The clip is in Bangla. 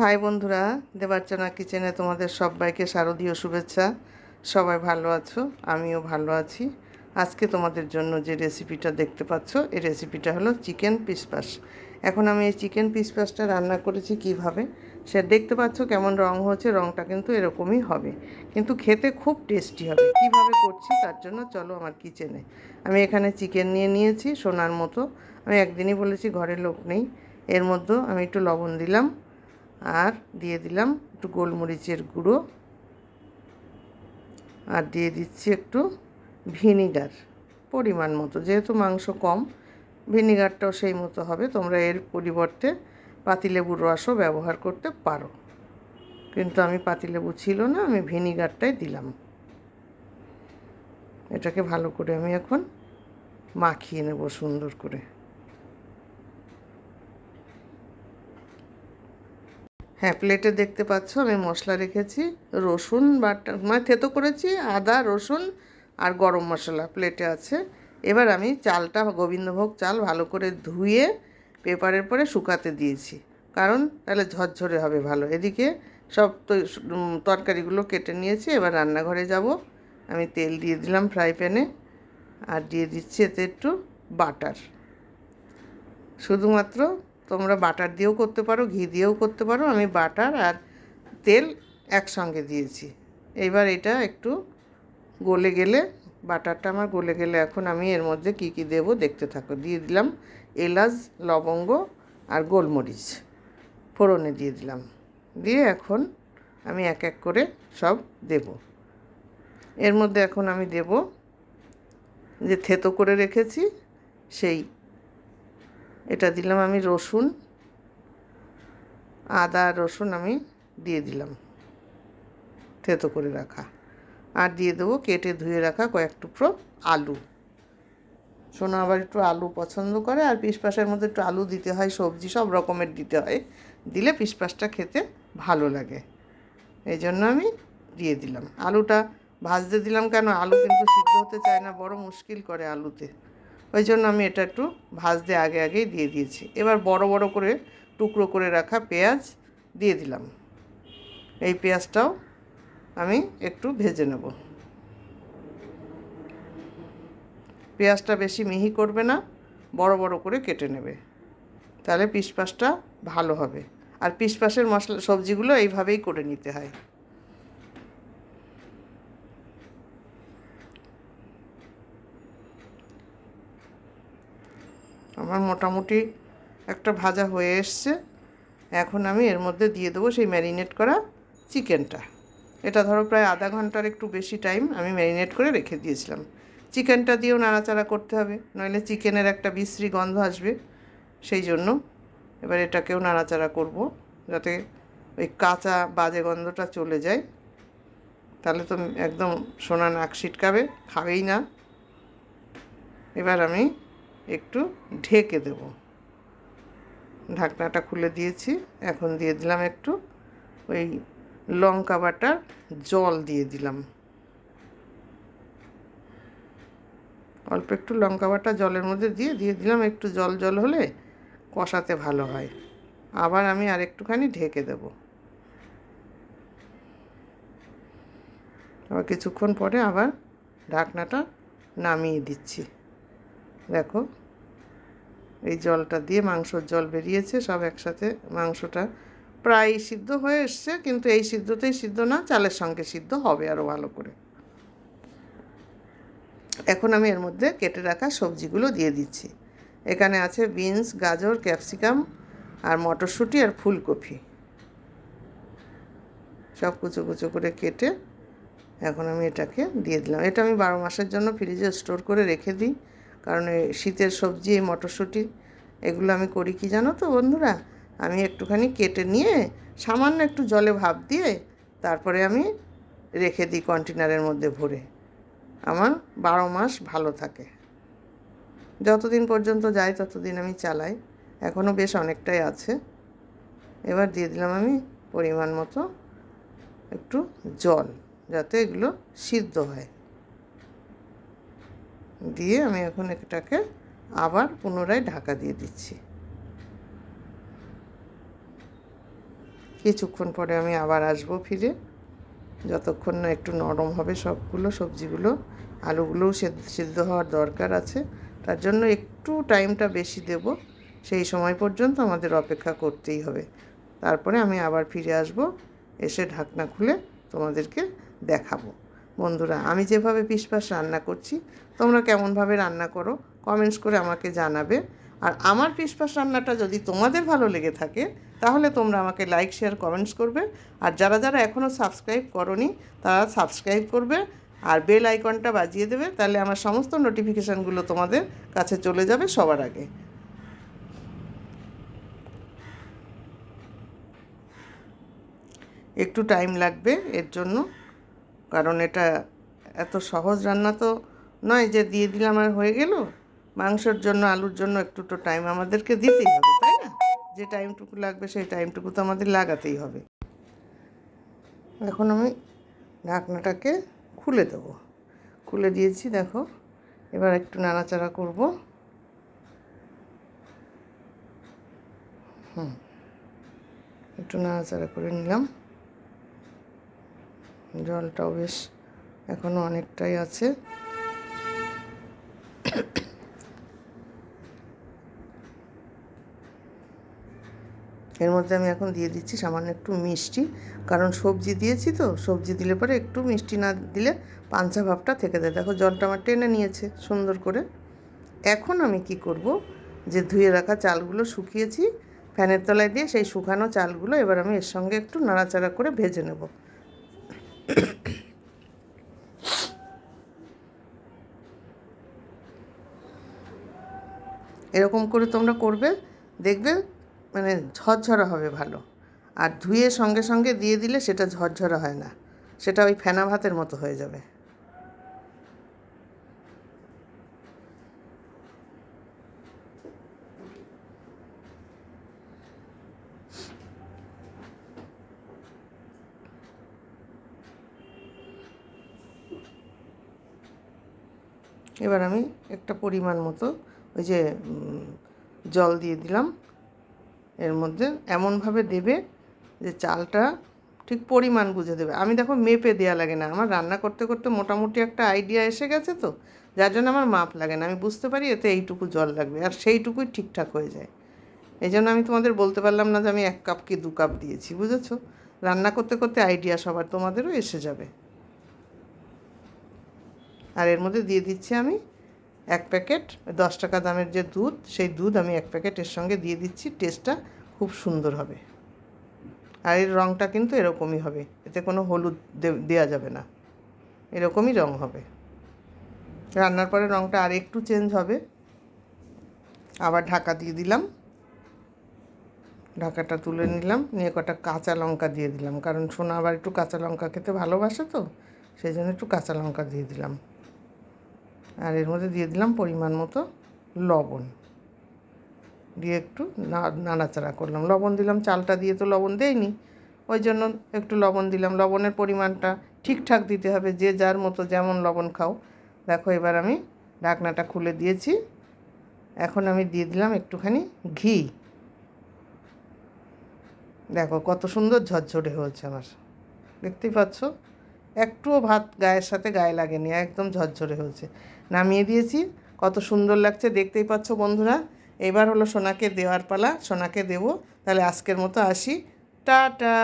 হাই বন্ধুরা, দেবার্চনা কিচেনে তোমাদের সবাইকে শারদীয় শুভেচ্ছা। সবাই ভালো আছো? আমিও ভালো আছি। আজকে তোমাদের জন্য যে রেসিপিটা দেখতে পাচ্ছ, এই রেসিপিটা হলো চিকেন পিসপাস। এখন আমি এই চিকেন পিসপাসটা রান্না করেছি কিভাবে, সে দেখতে পাচ্ছ কেমন রং হচ্ছে। রংটা কিন্তু এরকমই হবে, কিন্তু খেতে খুব টেস্টি হবে। কিভাবে করছি তার জন্য চলো আমার কিচেনে। আমি এখানে চিকেন নিয়ে নিয়েছি সোনার মতো। আমি একদিনই বলেছি ঘরের লোক নেই। এর মধ্যে আমি একটু লবণ দিলাম, আর দিয়ে দিলাম একটু গোলমরিচের গুঁড়ো, আর দিয়ে দিচ্ছি একটু ভিনিগার পরিমাণ মতো। যেহেতু মাংস কম, ভিনিগারটাও সেই মতো হবে। তোমরা এর পরিবর্তে পাতিলেবুর রসও ব্যবহার করতে পারো, কিন্তু আমি পাতিলেবু ছিল না, আমি ভিনিগারটাই দিলাম। এটাকে ভালো করে আমি এখন মাখিয়ে নেব সুন্দর করে। হ্যাঁ, প্লেটে দেখতে পাচ্ছ আমি মশলা রেখেছি। রসুন বাটা মানে থেতো করেছি, আদা রসুন আর গরম মশলা প্লেটে আছে। এবার আমি চালটা গোবিন্দভোগ চাল ভালো করে ধুয়ে পেপারের পরে শুকাতে দিয়েছি, কারণ তাহলে ঝরঝরে হবে ভালো। এদিকে সব তরকারিগুলো কেটে নিয়েছি। এবার রান্নাঘরে যাব। আমি তেল দিয়ে দিলাম ফ্রাই প্যানে, আর দিয়ে দিচ্ছি এতে একটু বাটার। শুধুমাত্র তোমরা বাটার দিয়েও করতে পারো, ঘি দিয়েও করতে পারো। আমি বাটার আর তেল একসঙ্গে দিয়েছি। এবার এটা একটু গলে গেলে, বাটারটা আমার গলে গেলে, এখন আমি এর মধ্যে কি কি দেব দেখতে থাকো। দিয়ে দিলাম এলাচ, লবঙ্গ আর গোলমরিচ ফোড়নে দিয়ে দিলাম। দিয়ে এখন আমি এক এক করে সব দেব। এর মধ্যে এখন আমি দেব যে থেতো করে রেখেছি সেই, এটা দিলাম আমি রসুন, আদা রসুন আমি দিয়ে দিলাম থেতো করে রাখা। আর দিয়ে দেবো কেটে ধুয়ে রাখা কয়েক টুকরো আলু। সোনা আবার একটু আলু পছন্দ করে, আর পিসপাসের মধ্যে একটু আলু দিতে হয়, সবজি সব রকমের দিতে হয়, দিলে পিসপাসটা খেতে ভালো লাগে। এই জন্য আমি দিয়ে দিলাম। আলুটা ভাজতে দিলাম কেন, আলু কিন্তু সিদ্ধ হতে চায় না, বড় মুশকিল করে আলুতে। ওই জন্য আমি এটা একটু ভাজতে আগেই দিয়ে দিয়েছি। এবার বড় বড় করে টুকরো করে রাখা পেঁয়াজ দিয়ে দিলাম। এই পেঁয়াজটাও আমি একটু ভেজে নেব। পেঁয়াজটা বেশি মিহি করবে না, বড় বড় করে কেটে নেবে, তাহলে পিসপাসটা ভালো হবে। আর পিসপাসের মশলা সবজিগুলো এইভাবেই করে নিতে হয়। আমার মোটামুটি একটা ভাজা হয়ে এসছে। এখন আমি এর মধ্যে দিয়ে দেবো সেই ম্যারিনেট করা চিকেনটা। এটা ধরো প্রায় আধা ঘন্টার একটু বেশি টাইম আমি ম্যারিনেট করে রেখে দিয়েছিলাম। চিকেনটা দিয়েও নাড়াচাড়া করতে হবে, নইলে চিকেনের একটা বিশ্রী গন্ধ আসবে। সেই জন্য এবার এটাকেও নাড়াচাড়া করব, যাতে ওই কাঁচা বাজে গন্ধটা চলে যায়। তাহলে তো একদম সোনা নাক ছিটকাবে, খাবেই না। এবার আমি একটু ঢেকে দেব। ঢাকনাটা খুলে দিয়েছি। এখন দিয়ে দিলাম একটু ওই লঙ্কা বাটার জল দিয়ে দিলাম। অল্প একটু লঙ্কা বাটা জলের মধ্যে দিয়ে দিলাম। একটু জল জল হলে কষাতে ভালো হয়। আবার আমি আর একটুখানি ঢেকে দেব। আবার কিছুক্ষণ পরে আবার ঢাকনাটা নামিয়ে দিচ্ছি। দেখো, এই জলটা দিয়ে মাংসর জল বেরিয়েছে সব একসাথে। মাংসটা প্রায় সিদ্ধ হয়ে এসছে, কিন্তু এই সিদ্ধতেই সিদ্ধ না, চালের সঙ্গে সিদ্ধ হবে আরও ভালো করে। এখন আমি এর মধ্যে কেটে রাখা সবজিগুলো দিয়ে দিচ্ছি। এখানে আছে বিনস, গাজর, ক্যাপসিকাম আর মটরশুঁটি আর ফুলকপি, সব কুচো কুচো করে কেটে এখন আমি এটাকে দিয়ে দিলাম। এটা আমি 12 মাসের জন্য ফ্রিজে স্টোর করে রেখে দিই, কারণ এই শীতের সবজি, এই মটরশুঁটি, এগুলো আমি করি কি জানো তো বন্ধুরা, আমি একটুখানি কেটে নিয়ে সামান্য একটু জলে ভাপ দিয়ে তারপরে আমি রেখে দিই কন্টেনারের মধ্যে ভরে। আমার 12 মাস ভালো থাকে। যতদিন পর্যন্ত যায় ততদিন আমি চালাই। এখনও বেশ অনেকটাই আছে। এবার দিয়ে দিলাম আমি পরিমাণ মতো একটু জল, যাতে এগুলো সিদ্ধ হয়। দিয়ে আমি এখন এটাকে আবার পুনরায় ঢাকা দিয়ে দিচ্ছি। কিছুক্ষণ পরে আমি আবার আসবো ফিরে, যতক্ষণ না একটু নরম হবে সবগুলো সবজিগুলো। আলুগুলোও সিদ্ধ হওয়ার দরকার আছে, তার জন্য একটু টাইমটা বেশি দেব। সেই সময় পর্যন্ত আমাদের অপেক্ষা করতেই হবে। তারপরে আমি আবার ফিরে আসব, এসে ঢাকনা খুলে তোমাদেরকে দেখাবো। বন্ধুরা, আমি যেভাবে ফিশপাস রান্না করছি তোমরা কেমনভাবে রান্না করো কমেন্টস করে আমাকে জানাবে। আর আমার ফিশপাস রান্নাটা যদি তোমাদের ভালো লেগে থাকে তাহলে তোমরা আমাকে লাইক শেয়ার কমেন্টস করবে। আর যারা যারা এখনও সাবস্ক্রাইব করোনি তারা সাবস্ক্রাইব করবে আর বেল আইকনটা বাজিয়ে দেবে, তাহলে আমার সমস্ত নোটিফিকেশানগুলো তোমাদের কাছে চলে যাবে সবার আগে। একটু টাইম লাগবে এর জন্য, কারণ এটা এত সহজ রান্না তো নয় যে দিয়ে দিলাম আর হয়ে গেল। মাংসের জন্য আলুর জন্য একটু তো টাইম আমাদেরকে দিতেই হবে, তাই না? যে টাইমটুকু লাগবে সেই টাইমটুকু তো আমাদের লাগাতেই হবে। এখন আমি ঢাকনাটাকে খুলে দেবো, খুলে দিয়েছি দেখো। এবার একটু নাড়াচাড়া করব। একটু নাড়াচাড়া করে নিলাম। জলটাও বেশ এখনও অনেকটাই আছে। এর মধ্যে আমি এখন দিয়ে দিচ্ছি সামান্য একটু মিষ্টি, কারণ সবজি দিয়েছি তো, সবজি দিলে পরে একটু মিষ্টি না দিলে পাঞ্চা ভাবটা থেকে যায়। দেখো জলটা আমার টেনে নিয়েছে সুন্দর করে। এখন আমি কি করব, যে ধুয়ে রাখা চালগুলো শুকিয়েছি ফ্যানের তলায় দিয়ে, সেই শুকানো চালগুলো এবার আমি এর সঙ্গে একটু নাড়াচাড়া করে ভেজে নেব। এরকম করে তোমরা করবে, দেখবে মানে ঝরঝরা হবে ভালো। আর ধুয়ে সঙ্গে সঙ্গে দিয়ে দিলে সেটা ঝরঝরা হয় না, সেটা ওই ফেনা ভাতের মতো হয়ে যাবে। এবার আমি একটা পরিমাণ মতো ওই যে জল দিয়ে দিলাম এর মধ্যে। এমনভাবে দেবে যে চালটা ঠিক পরিমাণ বুঝে দেবে। আমি দেখো মেপে দেওয়া লাগে না, আমার রান্না করতে করতে মোটামুটি একটা আইডিয়া এসে গেছে তো, যার জন্য আমার মাপ লাগে না। আমি বুঝতে পারি এতে এইটুকু জল লাগবে আর সেইটুকুই ঠিকঠাক হয়ে যায়। এই জন্য আমি তোমাদের বলতে পারলাম না যে আমি 1 কাপ কি 2 কাপ দিয়েছি, বুঝেছো? রান্না করতে করতে আইডিয়া সবার তোমাদেরও এসে যাবে। আর এর মধ্যে দিয়ে দিচ্ছি আমি 1 প্যাকেট 10 টাকা দামের যে দুধ, সেই দুধ আমি 1 প্যাকেট এর সঙ্গে দিয়ে দিচ্ছি। টেস্টটা খুব সুন্দর হবে। আর এর রঙটা কিন্তু এরকমই হবে, এতে কোনো হলুদ দেওয়া যাবে না, এরকমই রঙ হবে। রান্নার পরে রঙটা আর একটু চেঞ্জ হবে। আবার ঢাকা দিয়ে দিলাম, ঢাকাটা তুলে নিলাম, নিয়ে কটা কাঁচা লঙ্কা দিয়ে দিলাম, কারণ সোনা আবার একটু কাঁচা লঙ্কা খেতে ভালোবাসে তো, সেই জন্য একটু কাঁচা লঙ্কা দিয়ে দিলাম। আর এর মধ্যে দিয়ে দিলাম পরিমাণ মতো লবণ, দিয়ে একটু নাড়াচাড়া করলাম। লবণ দিলাম, চালটা দিয়ে তো লবণ দেয়নি, ওই জন্য একটু লবণ দিলাম। লবণের পরিমাণটা ঠিকঠাক দিতে হবে, যে যার মতো যেমন লবণ খাও। দেখো এবার আমি ঢাকনাটা খুলে দিয়েছি। এখন আমি দিয়ে দিলাম একটুখানি ঘি। দেখো কত সুন্দর ঝরঝরে হয়েছে আমার, দেখতেই পাচ্ছ। একটুও ভাত গায়ের সাথে গায়ে লাগেনি, একদম ঝরঝরে হয়েছে। নামিয়ে দিয়েছি, কত সুন্দর লাগছে দেখতেই পাচ্ছ বন্ধুরা। এবার হলো সোনাকে দেওয়ার পালা, সোনাকে দেবো। তাহলে আজকের মতো আসি, টাটা।